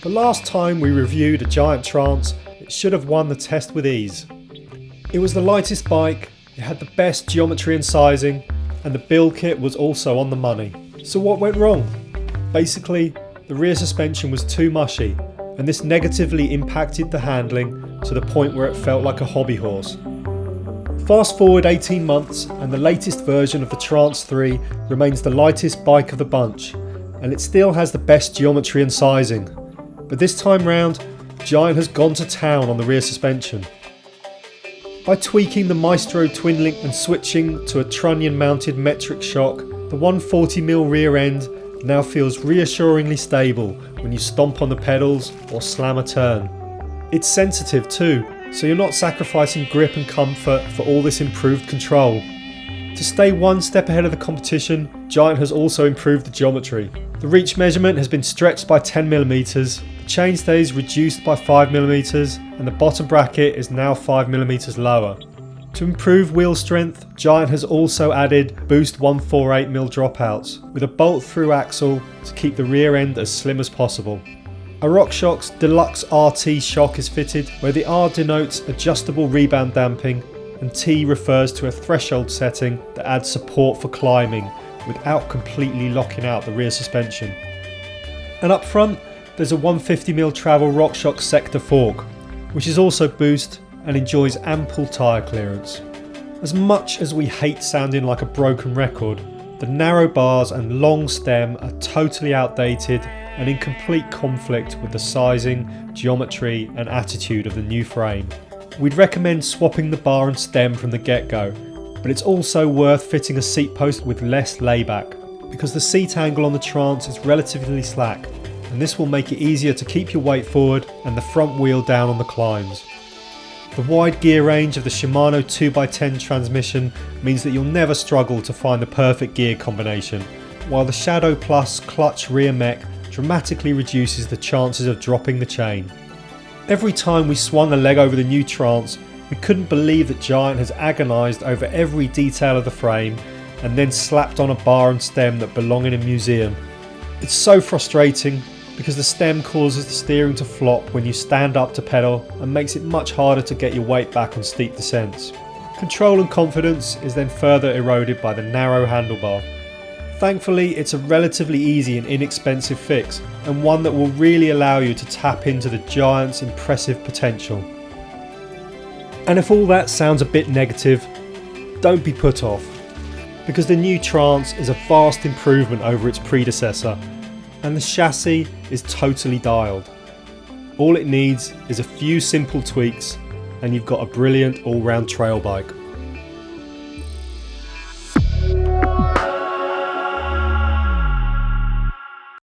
The last time we reviewed a Giant Trance, it should have won the test with ease. It was the lightest bike, it had the best geometry and sizing, and the build kit was also on the money. So what went wrong? Basically, the rear suspension was too mushy, and this negatively impacted the handling to the point where it felt like a hobby horse. Fast forward 18 months and the latest version of the Trance 3 remains the lightest bike of the bunch, and it still has the best geometry and sizing. But this time round, Giant has gone to town on the rear suspension. By tweaking the Maestro twin link and switching to a trunnion mounted metric shock, the 140mm rear end now feels reassuringly stable when you stomp on the pedals or slam a turn. It's sensitive too, so you're not sacrificing grip and comfort for all this improved control. To stay one step ahead of the competition, Giant has also improved the geometry. The reach measurement has been stretched by 10mm, the chainstay is reduced by 5mm, and the bottom bracket is now 5mm lower. To improve wheel strength, Giant has also added Boost 148mm dropouts with a bolt-through axle to keep the rear end as slim as possible. A RockShox Deluxe RT shock is fitted, where the R denotes adjustable rebound damping and T refers to a threshold setting that adds support for climbing without completely locking out the rear suspension. And up front, there's a 150mm travel RockShox Sector fork, which is also boost and enjoys ample tyre clearance. As much as we hate sounding like a broken record, the narrow bars and long stem are totally outdated and in complete conflict with the sizing, geometry and attitude of the new frame. We'd recommend swapping the bar and stem from the get-go, but it's also worth fitting a seat post with less layback, because the seat angle on the Trance is relatively slack, and this will make it easier to keep your weight forward and the front wheel down on the climbs. The wide gear range of the Shimano 2x10 transmission means that you'll never struggle to find the perfect gear combination, while the Shadow Plus clutch rear mech dramatically reduces the chances of dropping the chain. Every time we swung a leg over the new Trance, we couldn't believe that Giant has agonised over every detail of the frame and then slapped on a bar and stem that belong in a museum. It's so frustrating because the stem causes the steering to flop when you stand up to pedal and makes it much harder to get your weight back on steep descents. Control and confidence is then further eroded by the narrow handlebar. Thankfully, it's a relatively easy and inexpensive fix, and one that will really allow you to tap into the Giant's impressive potential. And if all that sounds a bit negative, don't be put off, because the new Trance is a vast improvement over its predecessor, and the chassis is totally dialed. All it needs is a few simple tweaks, and you've got a brilliant all-round trail bike.